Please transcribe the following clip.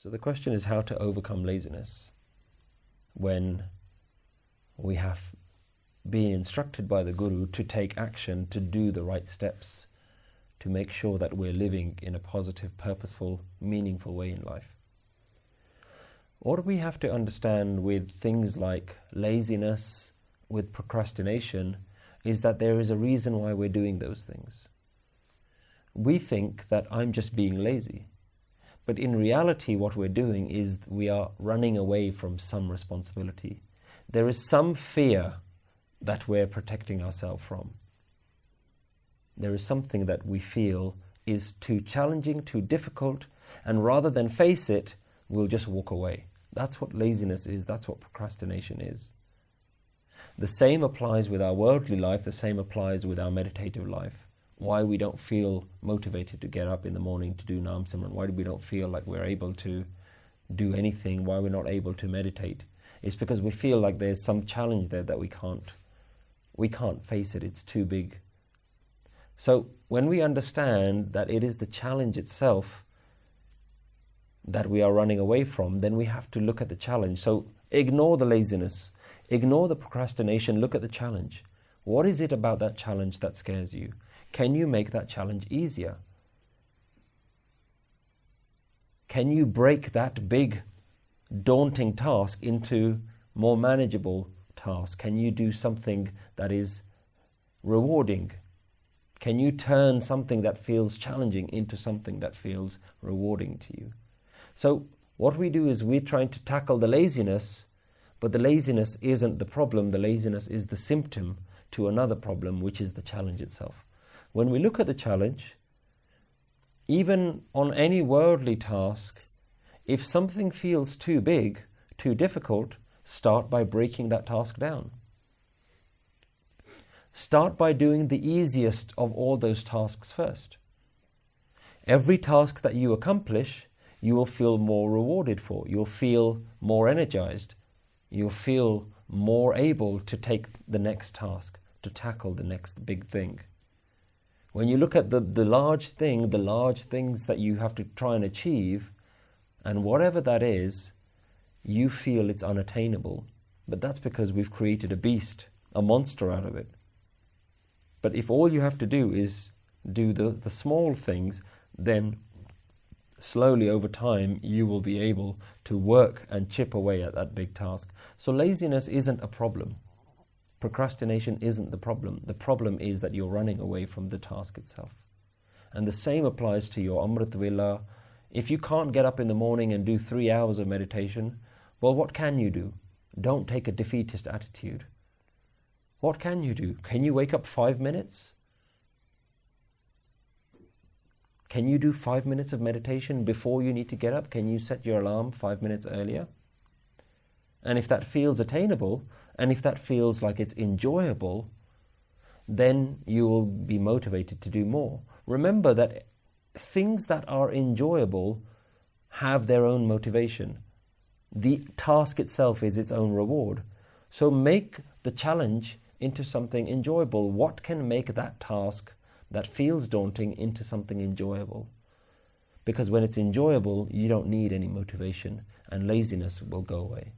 So the question is how to overcome laziness when we have been instructed by the Guru to take action, to do the right steps, to make sure that we're living in a positive, purposeful, meaningful way in life. What we have to understand with things like laziness, with procrastination, is that there is a reason why we're doing those things. We think that I'm just being lazy. But in reality, what we're doing is we are running away from some responsibility. There is some fear that we're protecting ourselves from. There is something that we feel is too challenging, too difficult, and rather than face it, we'll just walk away. That's what laziness is, that's what procrastination is. The same applies with our worldly life, the same applies with our meditative life. Why we don't feel motivated to get up in the morning to do Naam Simran, why we don't feel like we're able to do anything, why we're not able to meditate. It's because we feel like there's some challenge there that we can't face it, it's too big. So when we understand that it is the challenge itself that we are running away from, then we have to look at the challenge. So ignore the laziness, ignore the procrastination, look at the challenge. What is it about that challenge that scares you? Can you make that challenge easier? Can you break that big, daunting task into more manageable tasks? Can you do something that is rewarding? Can you turn something that feels challenging into something that feels rewarding to you? So what we do is we're trying to tackle the laziness, but the laziness isn't the problem. The laziness is the symptom to another problem, which is the challenge itself. When we look at the challenge, even on any worldly task, if something feels too big, too difficult, start by breaking that task down. Start by doing the easiest of all those tasks first. Every task that you accomplish, you will feel more rewarded for. You'll feel more energized. You'll feel more able to take the next task, to tackle the next big thing. When you look at the large things that you have to try and achieve, and whatever that is, you feel it's unattainable. But that's because we've created a beast, a monster out of it. But if all you have to do is do the small things, then slowly over time you will be able to work and chip away at that big task. So laziness isn't a problem. Procrastination isn't the problem. The problem is that you're running away from the task itself. And the same applies to your Amrit Vela. If you can't get up in the morning and do 3 hours of meditation, well, what can you do? Don't take a defeatist attitude. What can you do? Can you wake up 5 minutes? Can you do 5 minutes of meditation before you need to get up? Can you set your alarm 5 minutes earlier? And if that feels attainable, and if that feels like it's enjoyable, then you will be motivated to do more. Remember that things that are enjoyable have their own motivation. The task itself is its own reward. So make the challenge into something enjoyable. What can make that task that feels daunting into something enjoyable? Because when it's enjoyable, you don't need any motivation, and laziness will go away.